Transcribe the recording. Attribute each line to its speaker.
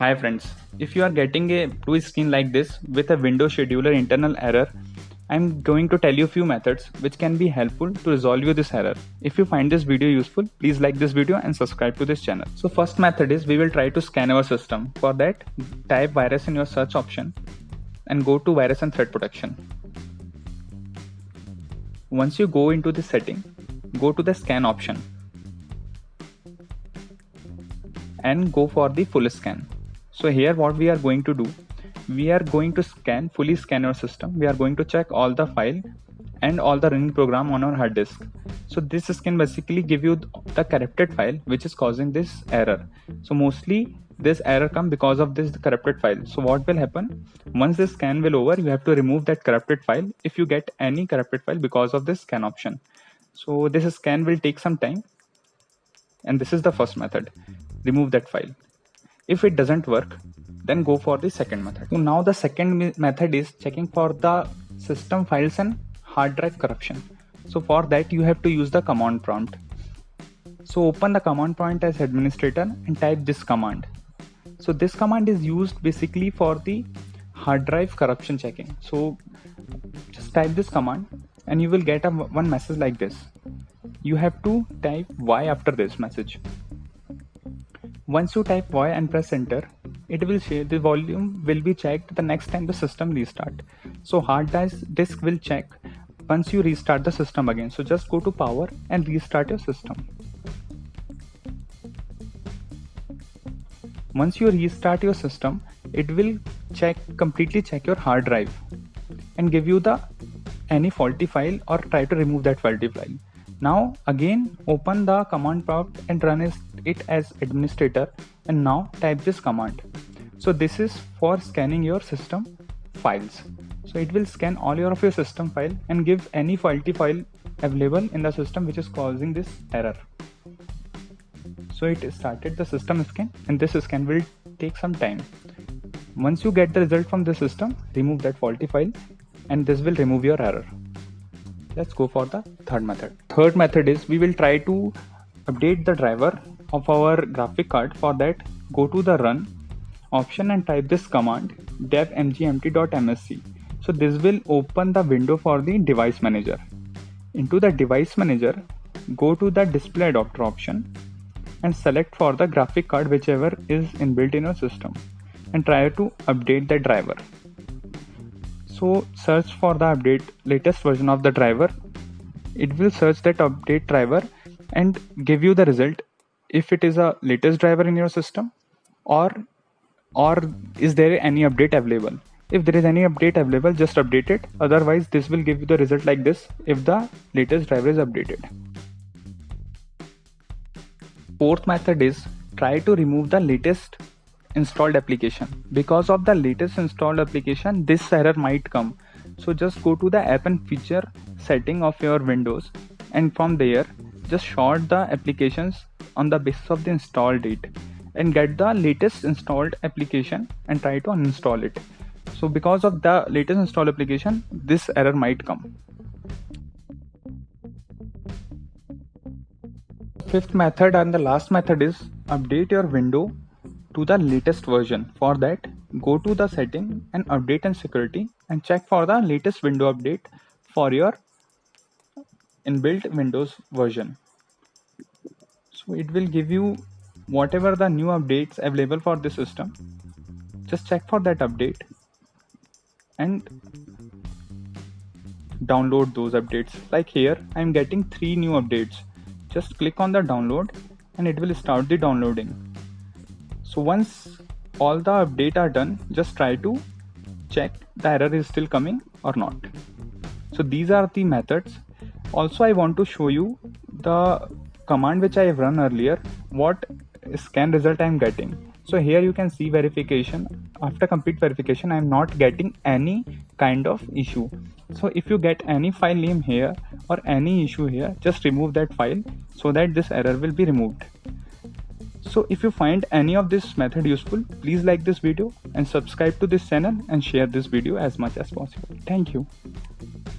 Speaker 1: Hi friends, if you are getting a blue screen like this with a window scheduler internal error, I'm going to tell you a few methods which can be helpful to resolve you this error. If you find this video useful, please like this video and subscribe to this channel. So first method is we will try to scan our system. For that, type virus in your search option and go to virus and threat protection. Once you go into the setting, go to the scan option and go for the full scan. So here what we are going to do, we are going to fully scan our system. We are going to check all the file and all the running program on our hard disk. So this scan basically give you the corrupted file which is causing this error. So mostly this error come because of this corrupted file. So what will happen, once this scan will over, you have to remove that corrupted file if you get any corrupted file because of this scan option. So this scan will take some time, and this is the first method, remove that file. If it doesn't work, then go for the second method. So now the second method is checking for the system files and hard drive corruption. So for that you have to use the command prompt. So open the command prompt as administrator and type this command. So this command is used basically for the hard drive corruption checking. So just type this command and you will get one message like this. You have to type Y after this message. Once you type Y and press enter, it will say the volume will be checked the next time the system restart. So hard disk will check once you restart the system again. So just go to power and restart your system. Once you restart your system, it will completely check your hard drive and give you any faulty file or try to remove that faulty file. Now again open the command prompt and run it as administrator, and now type this command. So this is for scanning your system files. So it will scan all of your system file and give any faulty file available in the system which is causing this error. So it started the system scan, and this scan will take some time. Once you get the result from the system, remove that faulty file and this will remove your error. Let's go for the third method. Third method is we will try to update the driver of our graphic card. For that, go to the run option and type this command dev mgmt.msc. So this will open the window for the device manager. Into the device manager, go to the display adapter option and select for the graphic card whichever is inbuilt in your system and try to update the driver. So search for the latest version of the driver. It will search that update driver and give you the result if it is a latest driver in your system or is there any update available. If there is any update available, just update it. Otherwise this will give you the result like this if the latest driver is updated. Fourth method is try to remove the latest installed application. Because of the latest installed application, this error might come. So just go to the app and feature setting of your Windows, and from there just sort the applications on the basis of the install date and get the latest installed application and try to uninstall it. So because of the latest installed application, this error might come. Fifth method and the last method is update your window to the latest version. For that, go to the setting and update and security and check for the latest window update for your inbuilt Windows version. So it will give you whatever the new updates available for the system. Just check for that update and download those updates. Like here, I am getting 3 new updates. Just click on the download and it will start the downloading. So once all the updates are done, just try to check the error is still coming or not. So these are the methods. Also I want to show you the command which I have run earlier, what scan result I am getting. So here you can see verification. After complete verification, I am not getting any kind of issue. So if you get any file name here or any issue here, just remove that file so that this error will be removed. So if you find any of this method useful, please like this video and subscribe to this channel and share this video as much as possible. Thank you.